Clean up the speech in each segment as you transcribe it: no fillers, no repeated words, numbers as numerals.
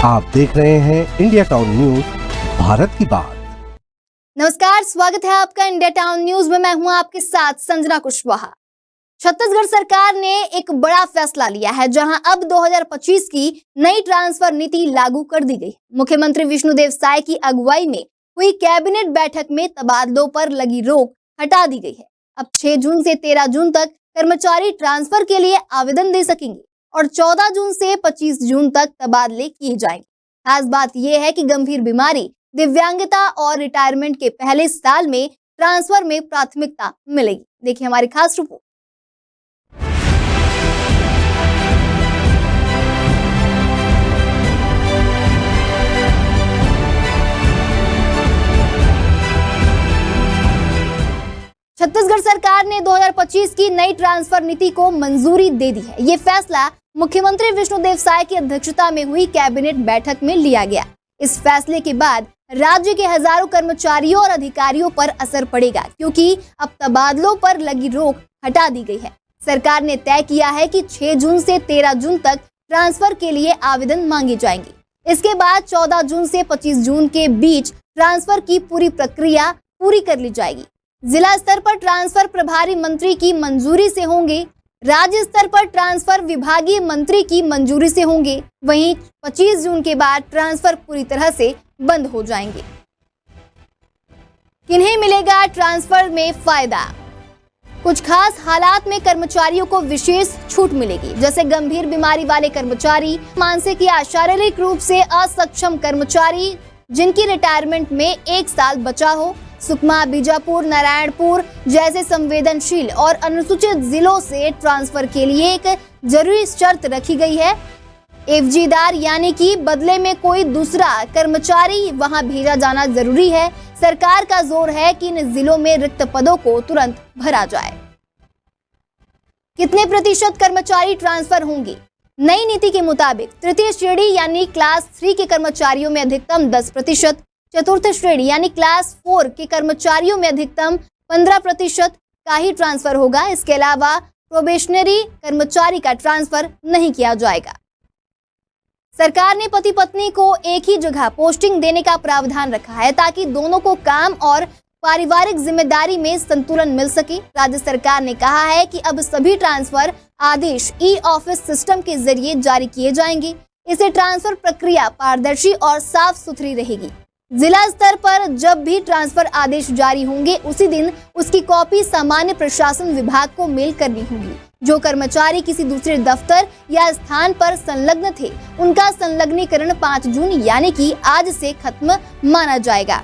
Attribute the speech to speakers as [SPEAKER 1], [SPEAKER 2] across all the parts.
[SPEAKER 1] आप देख रहे हैं इंडिया टाउन न्यूज, भारत की बात।
[SPEAKER 2] नमस्कार, स्वागत है आपका इंडिया टाउन न्यूज में। मैं हूं आपके साथ संजना कुशवाहा। छत्तीसगढ़ सरकार ने एक बड़ा फैसला लिया है, जहां अब 2025 की नई ट्रांसफर नीति लागू कर दी गई। मुख्यमंत्री विष्णुदेव साय की अगुवाई में हुई कैबिनेट बैठक में तबादलों पर लगी रोक हटा दी गई है। अब 6 जून से 13 जून तक कर्मचारी ट्रांसफर के लिए आवेदन दे सकेंगे और 14 जून से 25 जून तक तबादले किए जाएंगे। खास बात यह है कि गंभीर बीमारी, दिव्यांगता और रिटायरमेंट के पहले साल में ट्रांसफर में प्राथमिकता मिलेगी। देखिए हमारी खास रिपोर्ट। छत्तीसगढ़ सरकार ने 2025 की नई ट्रांसफर नीति को मंजूरी दे दी है। ये फैसला मुख्यमंत्री विष्णुदेव साय की अध्यक्षता में हुई कैबिनेट बैठक में लिया गया। इस फैसले के बाद राज्य के हजारों कर्मचारियों और अधिकारियों पर असर पड़ेगा, क्योंकि अब तबादलों पर लगी रोक हटा दी गई है। सरकार ने तय किया है कि 6 जून से 13 जून तक ट्रांसफर के लिए आवेदन मांगे जाएंगे। इसके बाद 14 जून से 25 जून के बीच ट्रांसफर की पूरी प्रक्रिया पूरी कर ली जाएगी। जिला स्तर पर ट्रांसफर प्रभारी मंत्री की मंजूरी से होंगे, राज्य स्तर पर ट्रांसफर विभागीय मंत्री की मंजूरी से होंगे। वहीं 25 जून के बाद ट्रांसफर पूरी तरह से बंद हो जाएंगे। किन्हें मिलेगा ट्रांसफर में फायदा? कुछ खास हालात में कर्मचारियों को विशेष छूट मिलेगी, जैसे गंभीर बीमारी वाले कर्मचारी, मानसिक या शारीरिक रूप से असक्षम कर्मचारी जिनकी रिटायरमेंट में 1 साल बचा हो, सुकमा, बीजापुर, नारायणपुर जैसे संवेदनशील और अनुसूचित जिलों से ट्रांसफर के लिए एक जरूरी शर्त रखी गई है। एफजीदार यानी कि बदले में कोई दूसरा कर्मचारी वहां भेजा जाना जरूरी है। सरकार का जोर है कि इन जिलों में रिक्त पदों को तुरंत भरा जाए। कितने प्रतिशत कर्मचारी ट्रांसफर होंगे? नई नीति के मुताबिक तृतीय श्रेणी यानी क्लास 3 के कर्मचारियों में अधिकतम 10%, चतुर्थ श्रेणी यानी क्लास 4 के कर्मचारियों में अधिकतम 15% का ही ट्रांसफर होगा। इसके अलावा प्रोबेशनरी कर्मचारी का ट्रांसफर नहीं किया जाएगा। सरकार ने पति पत्नी को एक ही जगह पोस्टिंग देने का प्रावधान रखा है, ताकि दोनों को काम और पारिवारिक जिम्मेदारी में संतुलन मिल सके। राज्य सरकार ने कहा है कि अब सभी ट्रांसफर आदेश ई-ऑफिस सिस्टम के जरिए जारी किए जाएंगे। इससे ट्रांसफर प्रक्रिया पारदर्शी और साफ सुथरी रहेगी। जिला स्तर पर जब भी ट्रांसफर आदेश जारी होंगे, उसी दिन उसकी कॉपी सामान्य प्रशासन विभाग को मेल करनी होगी। जो कर्मचारी किसी दूसरे दफ्तर या स्थान पर संलग्न थे, उनका संलग्नीकरण 5 जून यानी कि आज से खत्म माना जाएगा।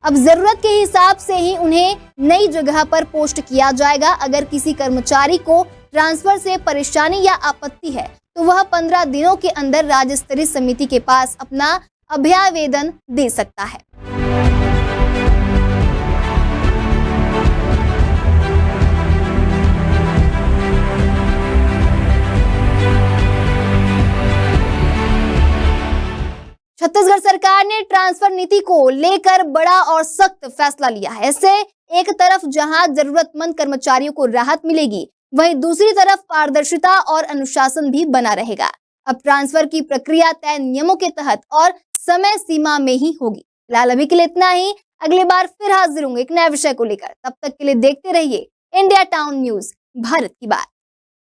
[SPEAKER 2] अब जरूरत के हिसाब से ही उन्हें नई जगह पर पोस्ट किया जाएगा। अगर किसी कर्मचारी को ट्रांसफर से परेशानी या आपत्ति है, तो वह 15 दिनों के अंदर राज्य स्तरीय समिति के पास अपना अभ्यावेदन दे सकता है। छत्तीसगढ़ सरकार ने ट्रांसफर नीति को लेकर बड़ा और सख्त फैसला लिया है। इससे एक तरफ जहां जरूरतमंद कर्मचारियों को राहत मिलेगी, वहीं दूसरी तरफ पारदर्शिता और अनुशासन भी बना रहेगा। अब ट्रांसफर की प्रक्रिया तय नियमों के तहत और समय सीमा में ही होगी। फिलहाल अभी के लिए इतना ही। अगली बार फिर हाजिर होंगे एक नए विषय को लेकर। तब तक के लिए देखते रहिए इंडिया टाउन न्यूज, भारत की बात।